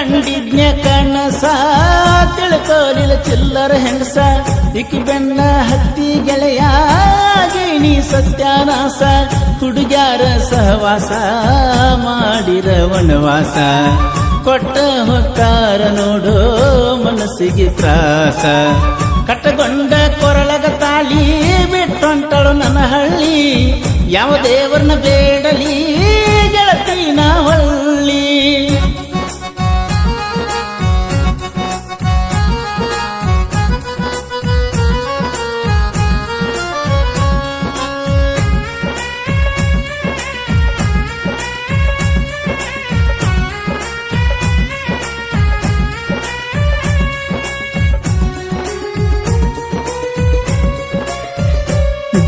ಕಂಡಿದ್ನ್ಯ ಕನಸ ತಿಳ್ಕೋಲಿಲ್ಲ ಚಿಲ್ಲರ ಹೆಂಗಸ ಇಕ್ಕಿ ಬೆನ್ನ ಹತ್ತಿ ಗೆಳೆಯ ಗೇಣಿ ಸತ್ಯಾನಾಸ ಹುಡುಗ್ಯಾರ ಸಹವಾಸ ಮಾಡಿರ ವನವಾಸ ಕೊಟ್ಟ ಹೊಕ್ಕಾರ ನೋಡೋ ಮನಸ್ಸಿಗೆ ತ್ರಾಸ ಕಟ್ಟಗೊಂಡ ಕೊರಳಗ ತಾಳಿ ಬಿಟ್ಟೊಂಟಳು ನನ್ನ ಹಳ್ಳಿ ಯಾವ ದೇವರನ್ನ ಬೇಡಲಿ ಗೆಳತಿನ ಹೊಳ್ಳಿ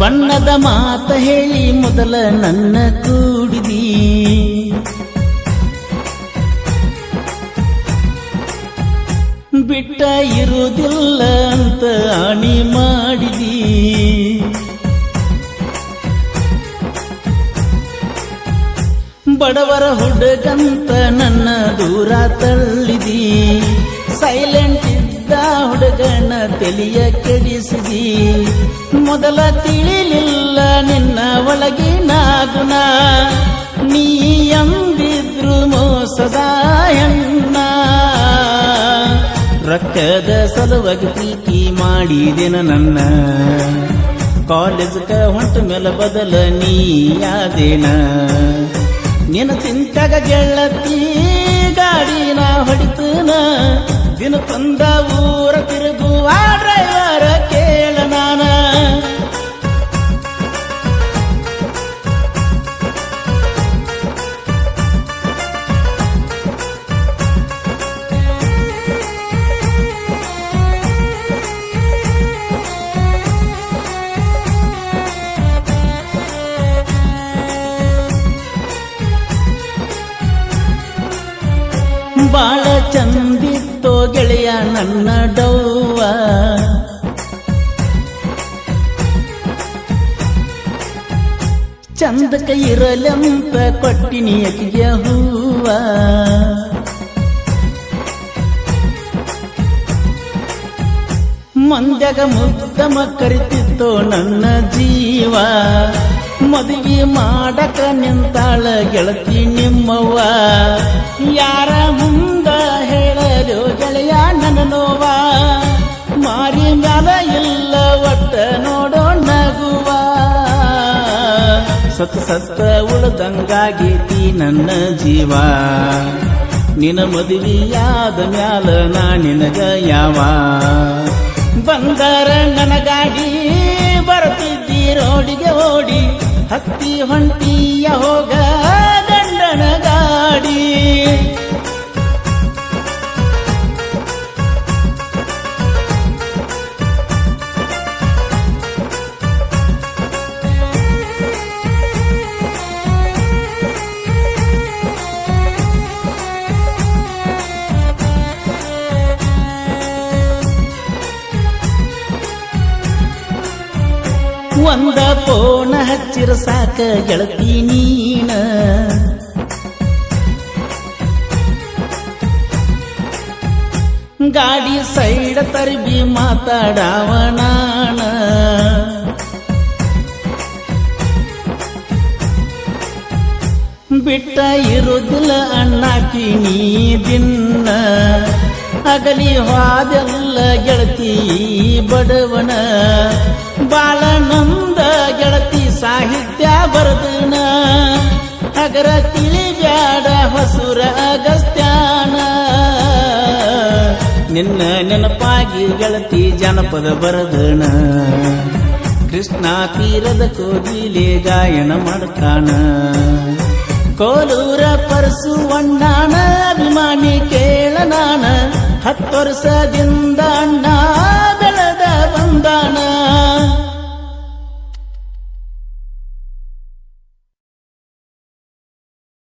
ಬಣ್ಣದ ಮಾತ ಹೇಳಿ ಮೊದಲ ನನ್ನ ಕೂಡಿದಿ ಬಿಟ್ಟ ಇರುವುದಿಲ್ಲ ಅಂತ ಆಣಿ ಮಾಡಿದಿ ಬಡವರ ಹುಡುಗಂತ ನನ್ನ ದೂರ ತಳ್ಳಿದಿ ಸೈಲೆಂಟ್ ಇದ್ದ ಹುಡುಗನ ತಲೆಯ ಕೆಡಿಸಿದಿ ಮೊದಲ ತಿಳಿಲಿಲ್ಲ ನಿನ್ನ ಒಳಗಿನ ಗುಣ ನೀ ಎಂದಿದ್ರು ಮೋಸದ ಹೆಣ್ಣ ರೊಕ್ಕದ ಸಲುವಾಗಿ ಪ್ರೀತಿ ಮಾಡಿದೆನ ನನ್ನ ಕಾಲೇಜ್ಗ ಹೊಂಟ ಮೇಲೆ ಬದಲ ನೀಯಾದೇನ ನಿನ್ನ ಚಿಂತಾಗ ಗೆಳತಿ ಗಾಡಿನ ಹೊಡಿತನ ದಿನ ತಂದ ಊರ ತಿರುಗುವ ಡ್ರೈವರ ಕೇಳ ನಾನ ಬಾಳ ಚಂದಿತ್ತೋ ಗೆಳೆಯ ನನ್ನ ಡವ್ವ ಚಂದಕ ಇರಲೆಂತ ಕೊಟ್ಟಿನಿ ಅಕ್ಕಿಗೆ ಹೂವ ಮಂದ್ಯಾಗ ಮುದ್ದಮ ಕರಿತಿತ್ತೋ ನನ್ನ ಜೀವ ಮದುವೆ ಮಾಡಕ ನಿಂತಾಳ ಗೆಳತಿ ನಿಮ್ಮವ್ವ ಯಾರ ಮುಂದ ಹೇಳಲು ಗೆಳೆಯ ನನ್ನ ನೋವ ಮಾರಿ ಮ್ಯಾಲ ಇಲ್ಲ ಒಟ್ಟ ನೋಡೋ ನಗುವ ಸತ್ತ ಉಳ್ದಂಗಾಗೀತಿ ನನ್ನ ಜೀವ ನಿನ್ನ ಮದುವೆಯಾದ ಮ್ಯಾಲ ನಾ ನಿನಗ ಯಾವ ಬಂಗಾರ ನನ್ನ ಗಾಡಿ ಬರ್ತಿದ್ದಿ ರೋಡಿಗೆ ಓಡಿ ಹತ್ತಿ ಹೊಂಟಿಯ ಹೋಗ ಗಂಡನ ಗಾಡಿ ಒಂದ ಪೋಣ ಹಚ್ಚಿರ ಸಾಕ ಗೆಳತಿ ನೀನ ಗಾಡಿ ಸೈಡ ತರ್ಬಿ ಮಾತಾಡವನಾನ ಬಿಟ್ಟ ಇರುದಿಲ್ಲ ಅಣ್ಣಾಕಿ ನೀ ದಿನ್ನ ಅಗಲಿ ಹೋದೆಲ್ಲ ಗೆಳತಿ ಬಡವನ ಬಾಳ ನೊಂದ ಗೆಳತಿ ಸಾಹಿತ್ಯ ಬರದನ ಹಗರ ತಿಳಿಬ್ಯಾಡ ಹೊಸುರ ಅಗಸ್ತ್ಯಾನ ನಿನ್ನ ನೆನಪಾಗಿ ಗೆಳತಿ ಜನಪದ ಬರದನ ಕೃಷ್ಣ ತೀರದ ಕೋಗಿಲೆ ಗಾಯನ ಮಾಡ್ತಾನ ಕೋಲೂರ ಪರಸುವಣ್ಣನ ಅಭಿಮಾನಿ ಕೇಳ ನಾನ 10 ವರ್ಷದಿಂದ ಅಣ್ಣ